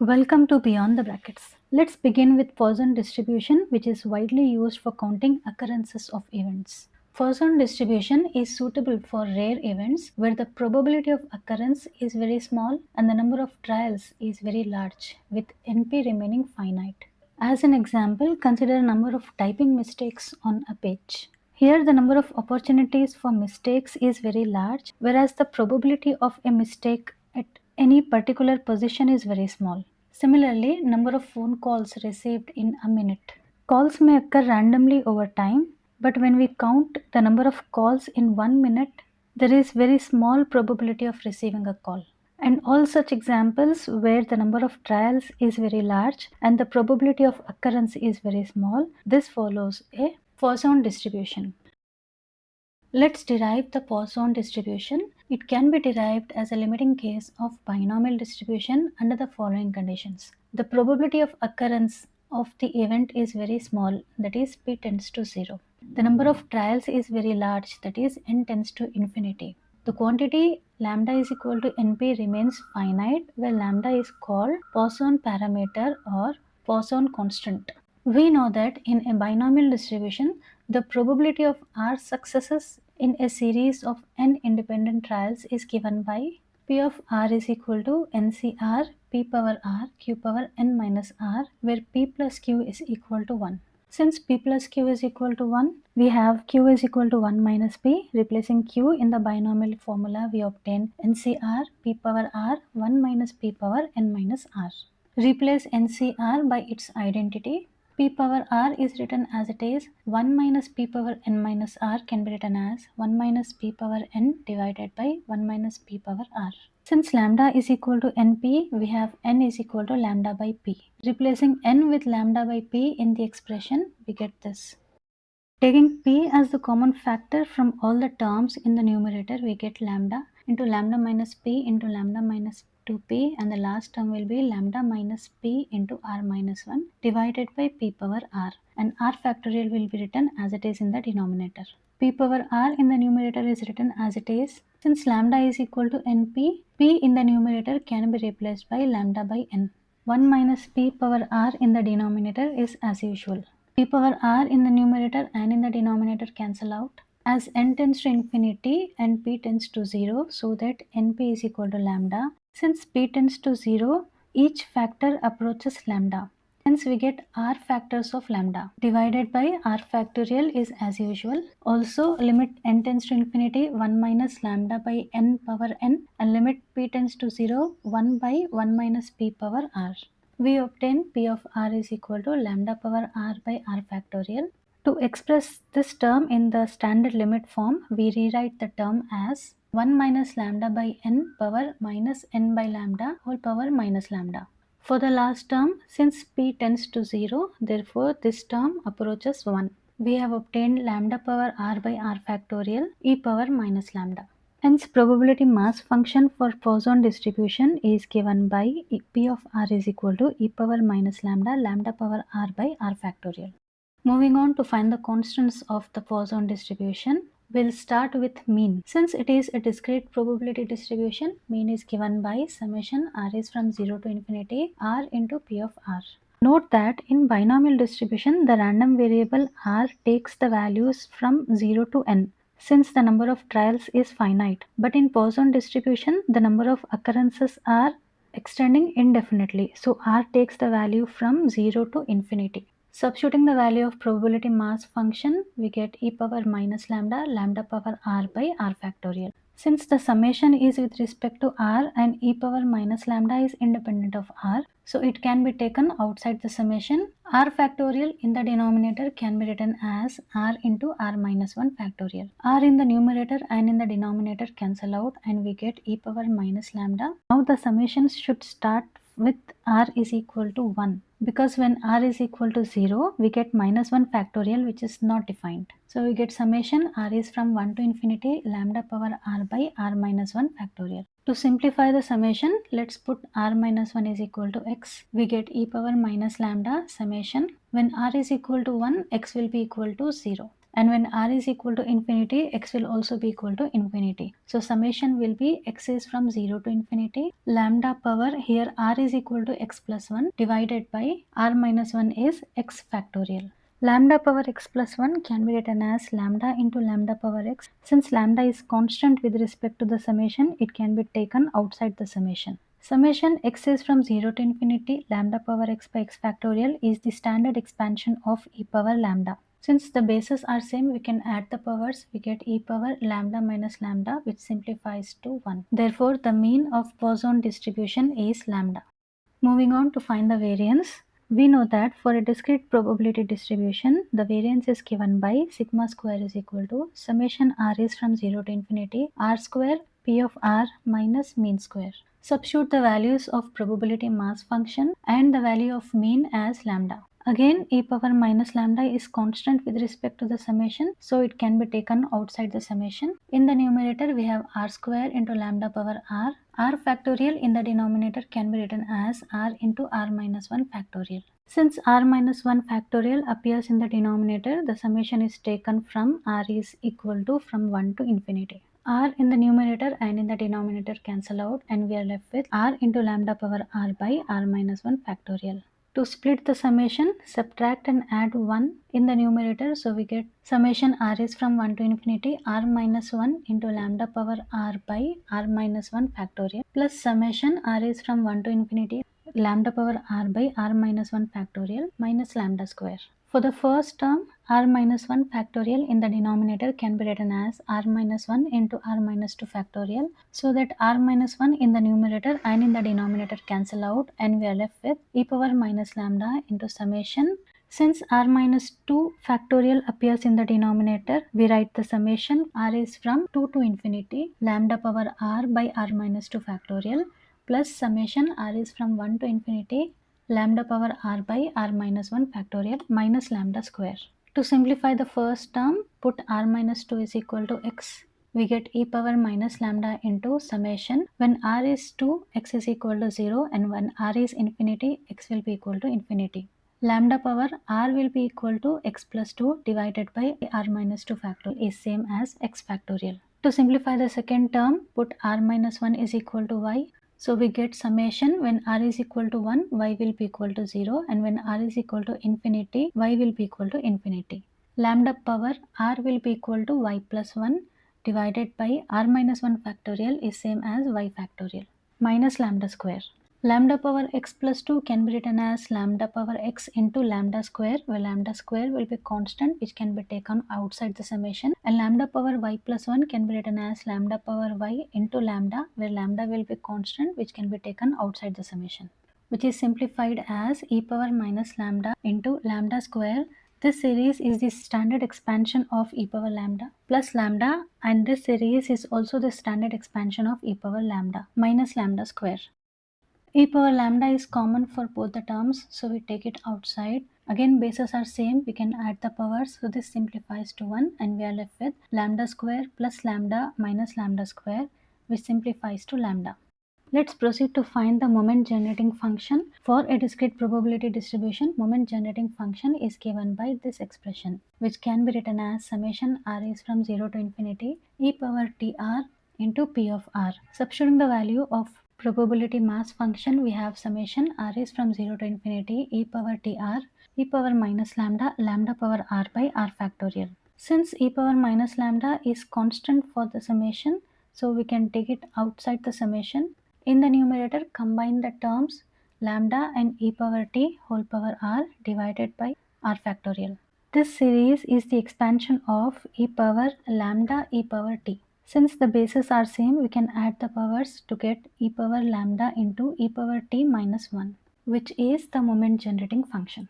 Welcome to Beyond the Brackets. Let's begin with Poisson distribution, which is widely used for counting occurrences of events. Poisson distribution is suitable for rare events where the probability of occurrence is very small and the number of trials is very large, with NP remaining finite. As an example, consider a number of typing mistakes on a page. Here, the number of opportunities for mistakes is very large, whereas the probability of a mistake at any particular position is very small. Similarly, number of phone calls received in a minute. Calls may occur randomly over time, but when we count the number of calls in 1 minute, there is very small probability of receiving a call. And all such examples where the number of trials is very large and the probability of occurrence is very small, this follows a Poisson distribution. Let's derive the Poisson distribution. It can be derived as a limiting case of binomial distribution under the following conditions. The probability of occurrence of the event is very small, that is p tends to 0. The number of trials is very large, that is n tends to infinity. The quantity lambda is equal to np remains finite, where lambda is called Poisson parameter or Poisson constant. We know that in a binomial distribution, the probability of R successes in a series of n independent trials is given by P of R is equal to NCR P power R Q power n minus R, where P plus Q is equal to 1. Since P plus Q is equal to 1, we have Q is equal to 1 minus P. Replacing Q in the binomial formula, we obtain NCR P power R 1 minus P power n minus R. Replace NCR by its identity. P power R is written as it is. 1 minus P power n minus R can be written as 1 minus P power n divided by 1 minus P power R. Since lambda is equal to np, we have n is equal to lambda by p. Replacing n with lambda by p in the expression, we get this. Taking p as the common factor from all the terms in the numerator, we get lambda into lambda minus p into lambda minus 2p, and the last term will be lambda minus p into r minus 1 divided by p power r, and r factorial will be written as it is in the denominator. P power r in the numerator is written as it is. Since lambda is equal to np, p in the numerator can be replaced by lambda by n. 1 minus p power r in the denominator is as usual. P power r in the numerator and in the denominator cancel out. As n tends to infinity and p tends to 0, so that np is equal to lambda. Since p tends to 0, each factor approaches lambda. Hence we get r factors of lambda. Divided by r factorial is as usual. Also limit n tends to infinity 1 minus lambda by n power n, and limit p tends to 0 1 by 1 minus p power r. We obtain P of r is equal to lambda power r by r factorial. To express this term in the standard limit form, we rewrite the term as 1 minus lambda by n power minus n by lambda whole power minus lambda. For the last term, since p tends to 0, therefore this term approaches 1. We have obtained lambda power r by r factorial e power minus lambda. Hence, probability mass function for Poisson distribution is given by P of r is equal to e power minus lambda power r by r factorial. Moving on to find the constants of the Poisson distribution, we'll start with mean. Since it is a discrete probability distribution, mean is given by summation r is from 0 to infinity r into P of r. Note that in binomial distribution, the random variable r takes the values from 0 to n, since the number of trials is finite. But in Poisson distribution, the number of occurrences are extending indefinitely. So r takes the value from 0 to infinity. Substituting the value of probability mass function, we get e power minus lambda power r by r factorial. Since the summation is with respect to r and e power minus lambda is independent of r, so it can be taken outside the summation. R factorial in the denominator can be written as r into r minus 1 factorial. R in the numerator and in the denominator cancel out, and we get e power minus lambda. Now the summations should start with r is equal to 1, because when r is equal to 0, we get minus 1 factorial, which is not defined. So we get summation r is from 1 to infinity lambda power r by r minus 1 factorial. To simplify the summation, let's put r minus 1 is equal to x. We get e power minus lambda summation. When r is equal to 1, x will be equal to 0. and when r is equal to infinity, x will also be equal to infinity. So summation will be x is from 0 to infinity, lambda power here r is equal to x plus 1 divided by r minus 1 is x factorial. Lambda power x plus 1 can be written as lambda into lambda power x. Since lambda is constant with respect to the summation, it can be taken outside the summation. Summation x is from 0 to infinity lambda power x by x factorial is the standard expansion of e power lambda. Since the bases are same, we can add the powers. We get e power lambda minus lambda, which simplifies to 1. Therefore, the mean of Poisson distribution is lambda. Moving on to find the variance. We know that for a discrete probability distribution, the variance is given by sigma square is equal to summation r is from 0 to infinity r square p of r minus mean square. Substitute the values of probability mass function and the value of mean as lambda. Again, e power minus lambda is constant with respect to the summation, so it can be taken outside the summation. In the numerator, we have r square into lambda power r. R factorial in the denominator can be written as r into r minus 1 factorial. Since r minus 1 factorial appears in the denominator, the summation is taken from r is equal to from 1 to infinity. R in the numerator and in the denominator cancel out, and we are left with r into lambda power r by r minus 1 factorial. To split the summation, subtract and add 1 in the numerator, so we get summation r is from 1 to infinity r minus 1 into lambda power r by r minus 1 factorial plus summation r is from 1 to infinity lambda power r by r minus 1 factorial minus lambda square. For the first term, r minus 1 factorial in the denominator can be written as r minus 1 into r minus 2 factorial, so that r minus 1 in the numerator and in the denominator cancel out, and we are left with e power minus lambda into summation. Since r minus 2 factorial appears in the denominator, we write the summation r is from 2 to infinity lambda power r by r minus 2 factorial plus summation r is from 1 to infinity lambda power r by r minus 1 factorial minus lambda square. To simplify the first term, put r minus 2 is equal to x. We get e power minus lambda into summation. When r is 2, x is equal to 0, and when r is infinity, x will be equal to infinity. Lambda power r will be equal to x plus 2 divided by r minus 2 factorial is same as x factorial. To simplify the second term, put r minus 1 is equal to y. So we get summation when r is equal to 1, y will be equal to 0, and when r is equal to infinity, y will be equal to infinity. Lambda power r will be equal to y plus 1 divided by r minus 1 factorial is same as y factorial minus lambda square. Lambda power x plus 2 can be written as lambda power x into lambda square, where lambda square will be constant which can be taken outside the summation, and lambda power y plus 1 can be written as lambda power y into lambda, where lambda will be constant which can be taken outside the summation, which is simplified as e power minus lambda into lambda square. This series is the standard expansion of e power lambda plus lambda, and this series is also the standard expansion of e power lambda minus lambda square. E power lambda is common for both the terms, so we take it outside. Again, bases are same, we can add the powers, so this simplifies to 1, and we are left with lambda square plus lambda minus lambda square, which simplifies to lambda. Let's proceed to find the moment generating function. For a discrete probability distribution, moment generating function is given by this expression, which can be written as summation r is from 0 to infinity e power tr into p of r. Substituting the value of probability mass function, we have summation r is from 0 to infinity e power tr e power minus lambda lambda power r by r factorial. Since e power minus lambda is constant for the summation, so we can take it outside the summation. In the numerator, combine the terms lambda and e power t whole power r divided by r factorial. This series is the expansion of e power lambda e power t. Since the bases are same, we can add the powers to get e power lambda into e power t minus 1, which is the moment generating function.